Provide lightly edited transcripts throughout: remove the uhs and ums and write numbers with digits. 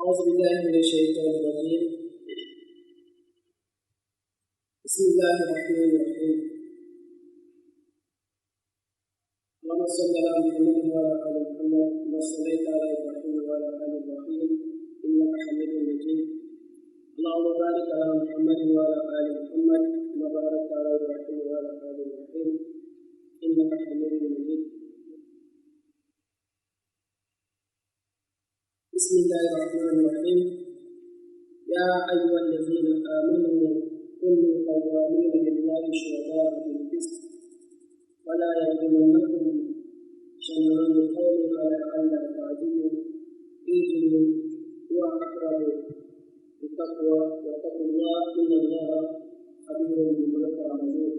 أعوذ بالله من الشيطان الرجيم. بسم الله الرحمن الرحيم. اللهم صل على محمد وعلى آل محمد كما صليت على إبراهيم وعلى آل إبراهيم إنك حميد مجيد. اللهم بارك على محمد وعلى آل محمد كما باركت على إبراهيم وعلى آل إبراهيم إنك حميد مجيد. بسم الله الرحمن الرحيم. يا أيها الذين آمنوا كونوا قوامين لله شهداء بالقسط ولا يجرمنكم شنآن قوم على ألا تعدلوا اعدلوا هو أقرب للتقوى واتقوا الله إن الله خبير بما تعملون.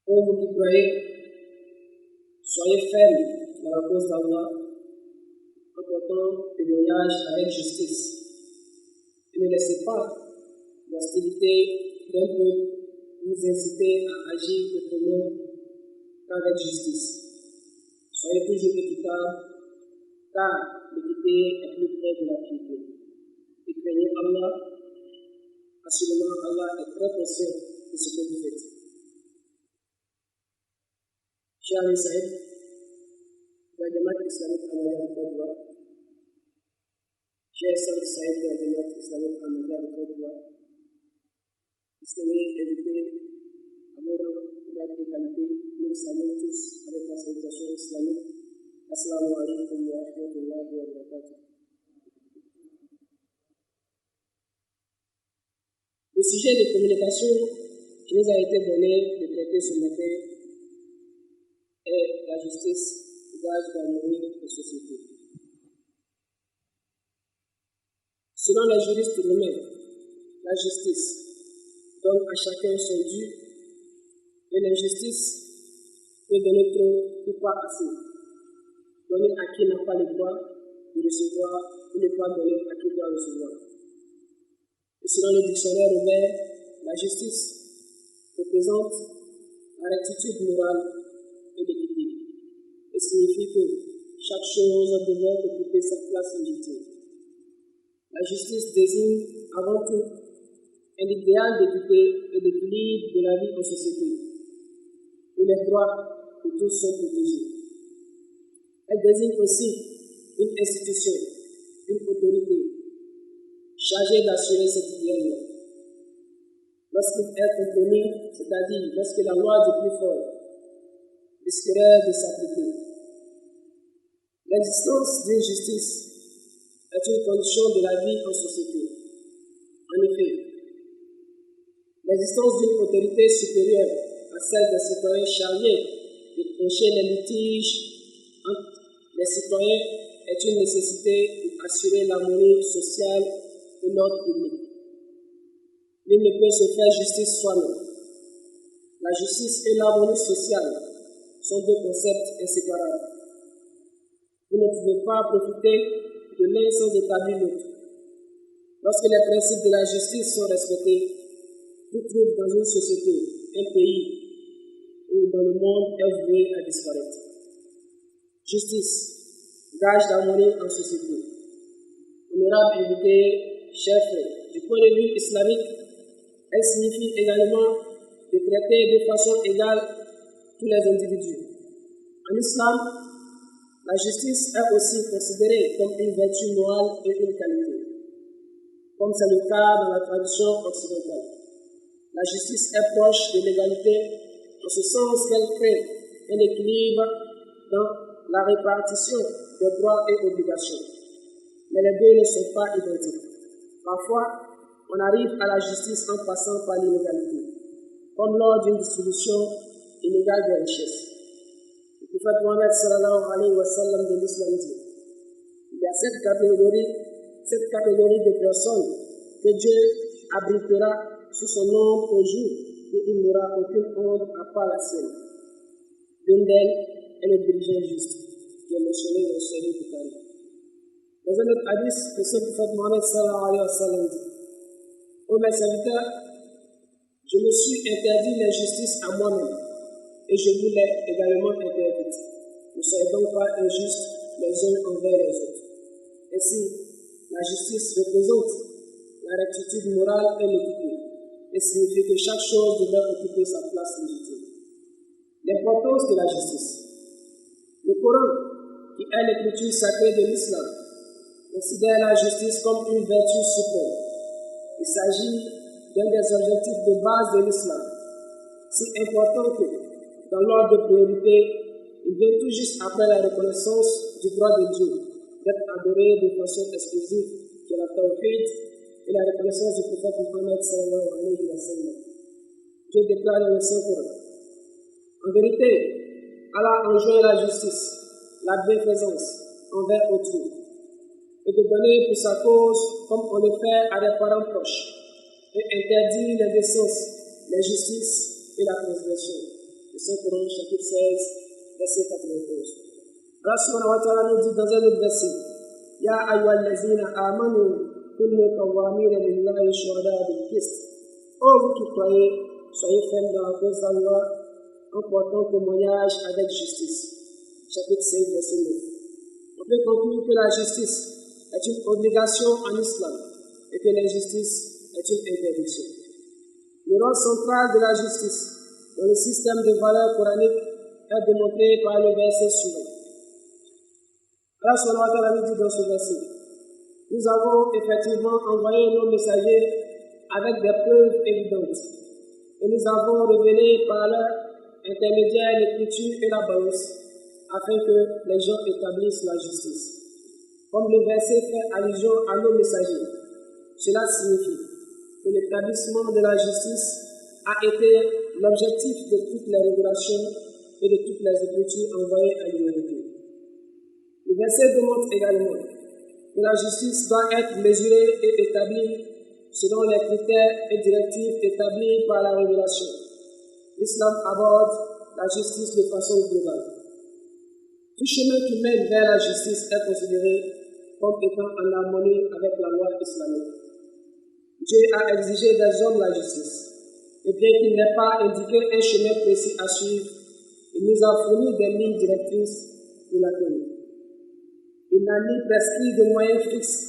Ô vous qui croyez, soyez fermes dans la cause d'Allah en portant témoignage avec justice. Et ne laissez pas l'hostilité d'un peuple vous inciter à agir autrement qu'avec justice. Soyez toujours équitables, car l'équité est plus près de la piété. Et craignez Allah, assurément Allah est très conscient de ce que vous faites. Cher Ali Saïd, la Jamaat islamique Ahmadiyya de Côte d'Ivoire, cher Saïd Saïd de la Jamaat islamique Ahmadiyya de Côte d'Ivoire, distingués invités à vos rangs de qualité, nous saluons tous avec la salutation islamique. Assalamu alaikum wa rahmatullahi wa barakatuh. Le sujet de communication qui nous a été donné de traiter ce matin est la justice, gage d'harmonie de société. Selon les juristes romains, la justice donne à chacun son dû et l'injustice peut donner trop ou pas assez. Donner à qui n'a pas le droit de recevoir ou ne pas donner à qui doit recevoir. Et selon le dictionnaire ouvert, la justice représente la rectitude morale et l'équité et signifie que chaque chose devrait occuper sa place légitime. La justice désigne avant tout un idéal d'équité et d'équilibre de la vie en société, où les droits de tous sont protégés. Elle désigne aussi une institution, une autorité, chargée d'assurer cet idéal-là. Lorsqu'il est compromis, c'est-à-dire lorsque la loi du plus fort risquerait de s'appliquer. L'existence d'une justice est une condition de la vie en société. En effet, l'existence d'une autorité supérieure à celle des citoyens chargés de trancher les litiges entre les citoyens est une nécessité pour assurer l'harmonie sociale de l'ordre public. Nul ne peut se faire justice soi-même. La justice et l'harmonie sociale sont deux concepts inséparables. Vous ne pouvez pas profiter de l'un sans établir l'autre. Lorsque les principes de la justice sont respectés, tout trouve dans une société, un pays ou dans le monde est voué à disparaître. Justice, gage d'harmonie en société. Honorable invité, chers frères, du point de vue islamique, elle signifie également de traiter de façon égale tous les individus. En islam, la justice est aussi considérée comme une vertu morale et une qualité, comme c'est le cas dans la tradition occidentale. La justice est proche de l'égalité en ce sens qu'elle crée un équilibre dans la répartition des droits et obligations. Mais les deux ne sont pas identiques. Parfois, on arrive à la justice en passant par l'inégalité, comme lors d'une distribution inégale des richesses. Le prophète Mohammed sallallahu alayhi wa sallam de l'islam dit: il y a cette catégorie de personnes que Dieu abritera sous son ombre au jour où il n'aura aucune ombre à part la sienne. L'une d'elles est le dirigeant juste, qui est mentionné dans le Sahih Bukhari. Dans un autre hadith, le saint prophète Mohammed sallallahu alayhi wa sallam dit: ô mes serviteurs, je me suis interdit l'injustice à moi-même, et je vous l'ai également interdite. Ne soyez donc pas injustes les uns envers les autres. Ainsi, la justice représente la rectitude morale et l'équité, et signifie que chaque chose devrait occuper sa place légitime. L'importance de la justice. Le Coran, qui est l'écriture sacrée de l'islam, considère la justice comme une vertu suprême. Il s'agit d'un des objectifs de base de l'islam, si important que, dans l'ordre de priorité, il vient tout juste après la reconnaissance du droit de Dieu d'être adoré de façon exclusive, qui est la tawhid, et la reconnaissance du prophète Mohammed sallallahu alayhi wa sallam. Dieu déclare dans le Saint-Coran: en vérité, Allah enjoint la justice, la bienfaisance envers autrui, et de donner pour sa cause comme on le fait à des parents proches, et interdit l'indécence, l'injustice et la transgression. Le Saint-Coran, chapitre 16, verset 91. Allah subhanahu wa ta'ala nous dit dans un autre verset: Ya ayyuhallazina amanu kullu qawwamina lillahi shuhada bil qist. Ô vous qui croyez, soyez fermes dans la cause d'Allah en portant témoignage avec justice. Chapitre 5, verset 9. On peut conclure que la justice est une obligation en islam et que l'injustice est une interdiction. Le rôle central de la justice dans le système de valeurs coraniques est démontré par le verset suivant. Allah subhanahu wa ta'ala dit dans ce verset: nous avons effectivement envoyé nos messagers avec des preuves évidentes, et nous avons révélé par leur intermédiaire l'écriture et la balance, afin que les gens établissent la justice. Comme le verset fait allusion à nos messagers, cela signifie que l'établissement de la justice a été l'objectif de toutes les révélations et de toutes les écritures envoyées à l'humanité. Le verset démontre également que la justice doit être mesurée et établie selon les critères et directives établis par la révélation. L'islam aborde la justice de façon globale. Tout chemin qui mène vers la justice est considéré comme étant en harmonie avec la loi islamique. Dieu a exigé des hommes la justice, et bien qu'il n'ait pas indiqué un chemin précis à suivre, il nous a fourni des lignes directrices pour l'atteindre. Il n'a ni prescrit de moyens fixes,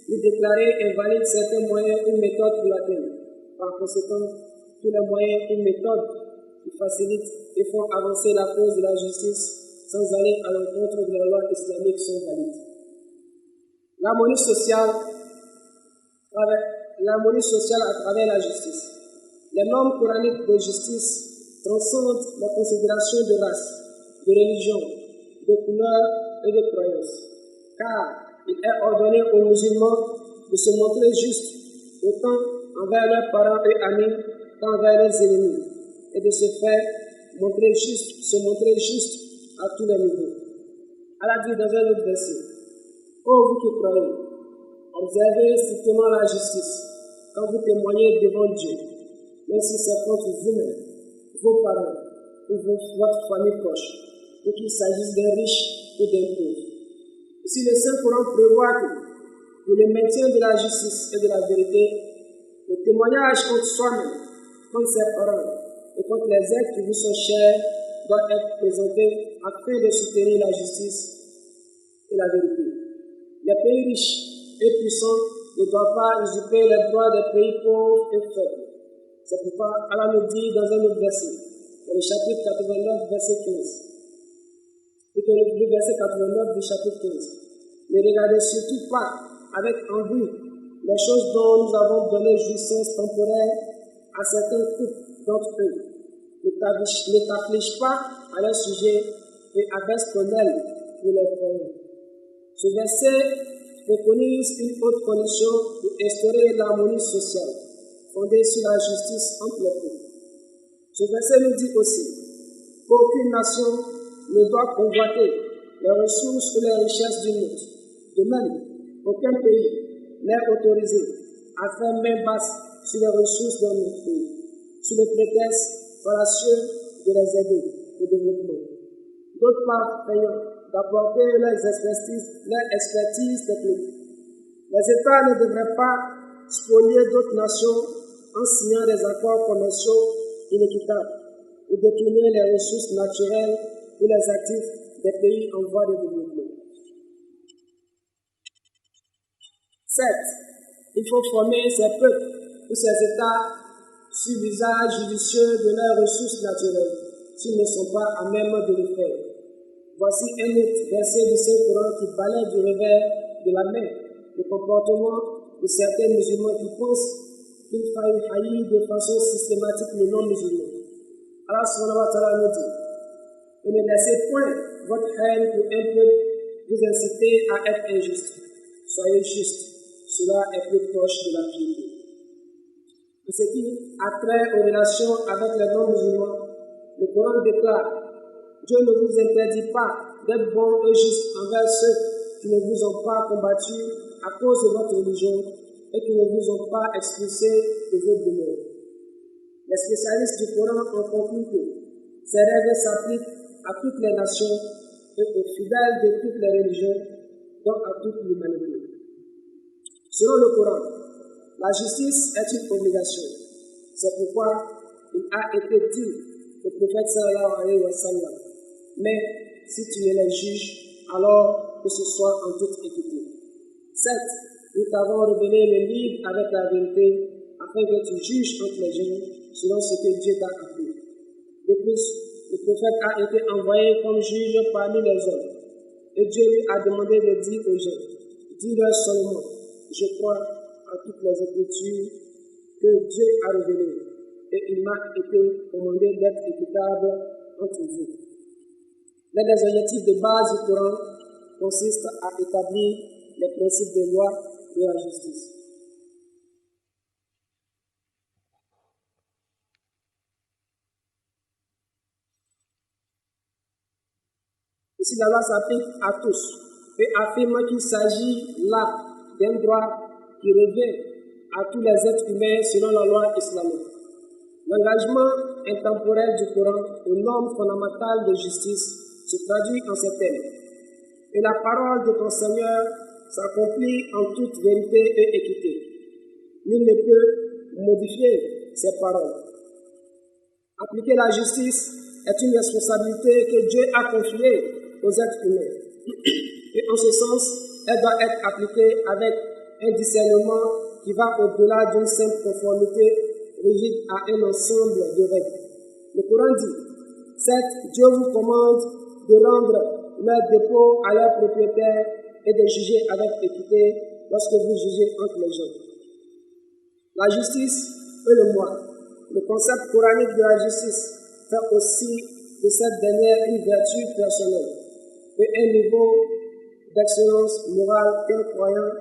ni déclaré invalides certains moyens ou méthodes pour l'atteindre. Par conséquent, tous les moyens ou méthodes qui facilitent et font avancer la cause de la justice sans aller à l'encontre de la loi islamique sont valides. L'harmonie sociale à travers la justice. Les normes coraniques de justice transcendent les considérations de race, de religion, de couleur et de croyance, car il est ordonné aux musulmans de se montrer justes autant envers leurs parents et amis qu'envers leurs ennemis, et de se montrer juste à tous les niveaux. Allah dit dans un autre verset: ô vous qui croyez, observez strictement la justice quand vous témoignez devant Dieu, même si c'est contre vous-même, vos parents ou votre famille proche, ou qu'il s'agisse d'un riche ou d'un pauvre. Si le Saint-Coran prévoit que, pour le maintien de la justice et de la vérité, le témoignage contre soi-même, contre ses parents et contre les êtres qui vous sont chers doit être présenté afin de soutenir la justice et la vérité. Les pays riches et puissants ne doivent pas usurper les droits des pays pauvres et faibles. C'est pourquoi Allah nous dit dans un autre verset, dans le chapitre 89, verset 15. Plutôt le verset 89 du chapitre 15. Ne regardez surtout pas avec envie les choses dont nous avons donné jouissance temporaire à certains couples d'entre eux. Ne t'afflige pas à leur sujet et abaisse ton aile pour les croyants. Ce verset préconise une autre condition pour instaurer l'harmonie sociale, fondée sur la justice entre les peuples. Ce verset nous dit aussi qu'aucune nation ne doit convoiter les ressources ou les richesses d'une autre. De même, aucun pays n'est autorisé à faire main basse sur les ressources d'un autre pays, sous le prétexte fallacieux de les aider au développement. D'autre part, payant d'apporter leurs expertises techniques. Les États ne devraient pas spolier d'autres nations en signant des accords commerciaux inéquitables ou détourner les ressources naturelles ou les actifs des pays en voie de développement. Certes, il faut former ces peuples ou ces États sur l'usage judicieux de leurs ressources naturelles, s'ils ne sont pas à même de le faire. Voici un autre verset du Saint-Coran qui balaie du revers de la main le comportement de certains musulmans qui pensent qu'il faille haïr de façon systématique les non-musulmans. Allah subhanahu wa ta'ala nous dit: et ne laissez point votre haine pour un peuple vous inciter à être injuste. Soyez juste, cela est plus proche de la piété. En ce qui a trait aux relations avec les non-musulmans, le Coran déclare: Dieu ne vous interdit pas d'être bons et justes envers ceux qui ne vous ont pas combattu à cause de votre religion et qui ne vous ont pas expulsé de votre demeure. Les spécialistes du Coran ont conclu que ces règles s'appliquent à toutes les nations et aux fidèles de toutes les religions, donc à toute l'humanité. Selon le Coran, la justice est une obligation. C'est pourquoi il a été dit au prophète sallallahu alayhi wa sallam: mais si tu ne les juges, alors que ce soit en toute équité. Certes, nous t'avons révélé le livre avec la vérité, afin que tu juges entre les gens selon ce que Dieu t'a appris. De plus, le prophète a été envoyé comme juge parmi les hommes. Et Dieu lui a demandé de dire aux gens: dis-leur seulement, je crois à toutes les écritures que Dieu a révélées, et il m'a été commandé d'être équitable entre vous. L'un des objectifs de base du Coran consiste à établir les principes de loi de la justice. Ici, la loi s'applique à tous et affirme qu'il s'agit là d'un droit qui revient à tous les êtres humains selon la loi islamique. L'engagement intemporel du Coran aux normes fondamentales de justice se traduit en ces termes: et la parole de ton Seigneur s'accomplit en toute vérité et équité. Nul ne peut modifier ses paroles. Appliquer la justice est une responsabilité que Dieu a confiée aux êtres humains. Et en ce sens, elle doit être appliquée avec un discernement qui va au-delà d'une simple conformité rigide à un ensemble de règles. Le Coran dit: certes, Dieu vous commande de rendre leur dépôt à leurs propriétaires et de juger avec équité lorsque vous jugez entre les gens. La justice et le moi. Le concept coranique de la justice fait aussi de cette dernière une vertu personnelle et un niveau d'excellence morale qu'un croyant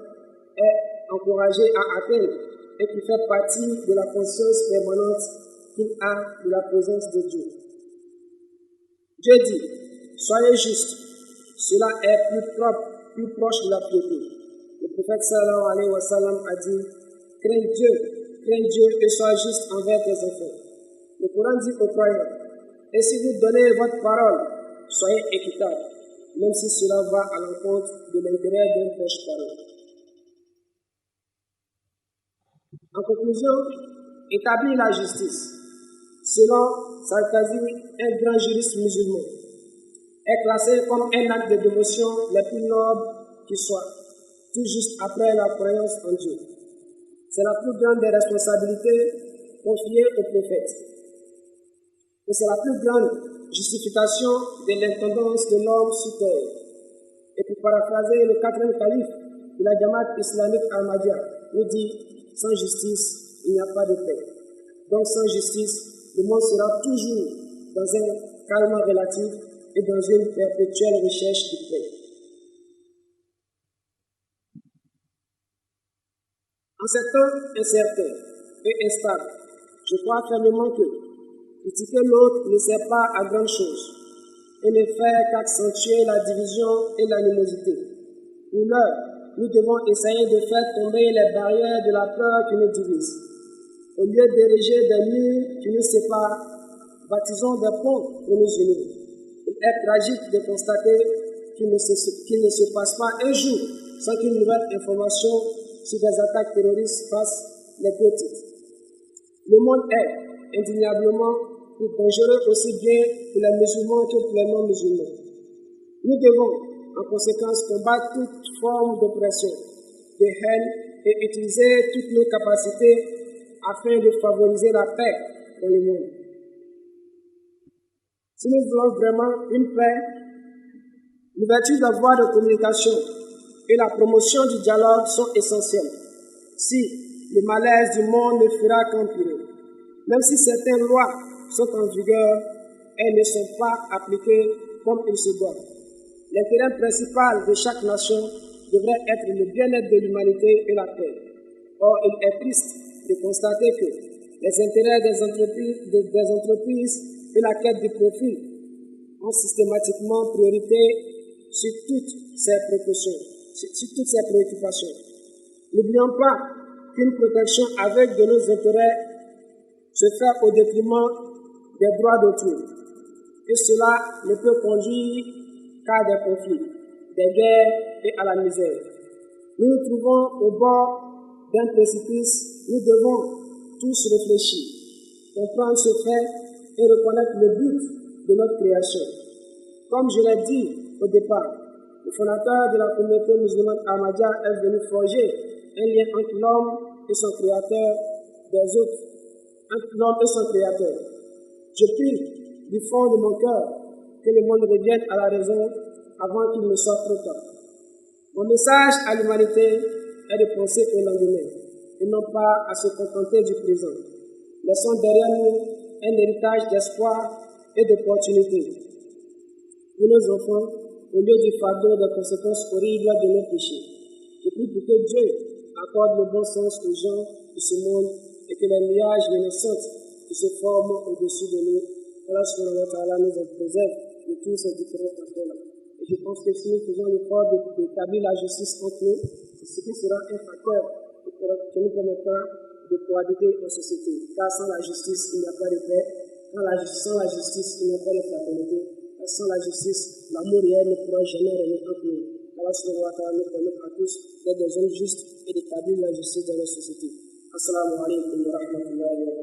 est encouragé à atteindre et qui fait partie de la conscience permanente qu'il a de la présence de Dieu. Dieu dit: soyez justes, cela est plus proche de la piété. Le prophète sallallahu alayhi wa sallam a dit: crains Dieu et sois juste envers tes enfants. Le Coran dit aux croyants: et si vous donnez votre parole soyez équitables, même si cela va à l'encontre de l'intérêt d'un proche parent. En conclusion, établir la justice, selon Sarkozy, un grand juriste musulman, est classé comme un acte de dévotion le plus noble qui soit, tout juste après la croyance en Dieu. C'est la plus grande des responsabilités confiées au prophète. Et c'est la plus grande justification de l'intendance de l'homme sur terre. Et pour paraphraser le quatrième calife de la Jamaat islamique Ahmadiyya, il dit « Sans justice, il n'y a pas de paix ». Donc sans justice, le monde sera toujours dans un calme relatif et dans une perpétuelle recherche de paix. En ces temps incertains et instables, je crois fermement que critiquer l'autre ne sert pas à grand chose et ne fait qu'accentuer la division et l'animosité. Pour l'heure, nous devons essayer de faire tomber les barrières de la peur qui nous divise. Au lieu d'ériger des murs qui nous séparent, baptisons des ponts pour nous unir. Il est tragique de constater qu'il ne se passe pas un jour sans qu'une nouvelle information sur des attaques terroristes fasse les titres. Le monde est indéniablement plus dangereux aussi bien pour les musulmans que pour les non-musulmans. Nous devons, en conséquence, combattre toute forme d'oppression, de haine et utiliser toutes nos capacités afin de favoriser la paix dans le monde. Si nous voulons vraiment une paix, l'ouverture des voies de communication et la promotion du dialogue sont essentielles. Si le malaise du monde ne fera qu'empirer, même si certaines lois sont en vigueur, elles ne sont pas appliquées comme il se doit. L'intérêt principal de chaque nation devrait être le bien-être de l'humanité et la paix. Or, il est triste de constater que les intérêts des entreprises et la quête du profit ont systématiquement priorité sur toutes ces préoccupations. N'oublions pas qu'une protection aveugle de nos intérêts se fait au détriment des droits d'autrui. Et cela ne peut conduire qu'à des conflits, des guerres et à la misère. Nous nous trouvons au bord d'un précipice. Nous devons tous réfléchir, comprendre ce fait et reconnaître le but de notre création. Comme je l'ai dit au départ, le fondateur de la communauté musulmane Ahmadiyya est venu forger un lien entre l'homme et son créateur Je prie du fond de mon cœur que le monde revienne à la raison avant qu'il ne soit trop tard. Mon message à l'humanité est de penser au lendemain et non pas à se contenter du présent. Laissons derrière nous un héritage d'espoir et d'opportunités pour nos enfants au lieu du fardeau des conséquences horribles de nos péchés. Je prie pour que Dieu accorde le bon sens aux gens de ce monde et que les nuages menaçants qui se forment au-dessus de nous, Allah subhanahu wa ta'ala nous en préserve de tous ces différents facteurs-là. Et je pense que si nous faisons l'effort d'établir la justice entre nous, c'est ce qui sera un facteur qui nous permettra de cohabiter en société. Car sans la justice, il n'y a pas de paix. Sans la justice, il n'y a pas de fraternité. Car sans la justice, l'amour réel ne pourra jamais régner entre nous. Allah subhanahu wa ta'ala nous permettre à tous d'être des hommes justes et d'établir la justice dans la société. Assalamu alaikum wa rahmatullahi wa barakatuh.